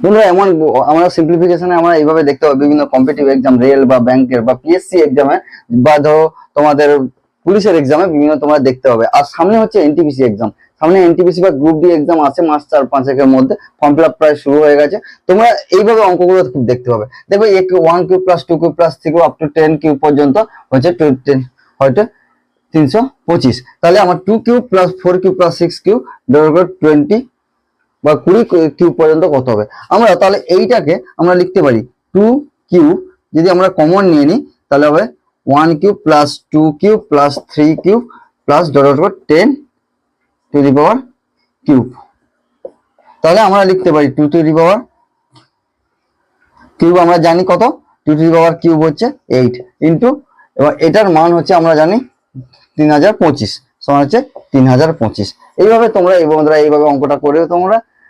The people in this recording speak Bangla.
বন্ধুরা এমন আমরা সিম্পলিফিকেশনে আমরা এইভাবে দেখতে পাবো বিভিন্ন কম্পিটিটিভ এক্সাম, রেল বা ব্যাংকের বা পিএসসি এক্সামে বা ধরো তোমাদের পুলিশের এক্সামে বিভিন্ন তোমরা দেখতে হবে। আর সামনে হচ্ছে এনটিপিসি এক্সাম, সামনে এনটিপিসি বা গ্রুপ ডি এক্সাম আছে মাস 4-5 এর মধ্যে, ফর্ম ফিল আপ প্রায় শুরু হয়ে গেছে। তোমরা এইভাবে অঙ্কগুলো খুব দেখতে হবে। দেখো 1 cube plus 2 cube plus 3 cube up to 10 cube পর্যন্ত হচ্ছে 10 হয়তো 325। তাহলে আমার 2 cube plus 4 cube plus 6 cube 20 বা 20 কিউব পর্যন্ত কত হবে। আমরা তাহলে এইটাকে আমরা লিখতে পারি 2 কিউব, যদি আমরা কমন নিয়ে নিই তাহলে হবে 1 cube plus 2 cube plus 3 cube plus 10 to the power cube. তাহলে আমরা লিখতে পারি 2 টু দি পাওয়ার কিউব আমরা জানি কত, 2 টু দি পাওয়ার কিউব হচ্ছে 8 ইন্টু, এবার এটার মান হচ্ছে আমরা জানি 3025, সমান হচ্ছে 3025। এইভাবে তোমরা এই বন্ধুরা এইভাবে অঙ্কটা করেও তোমরা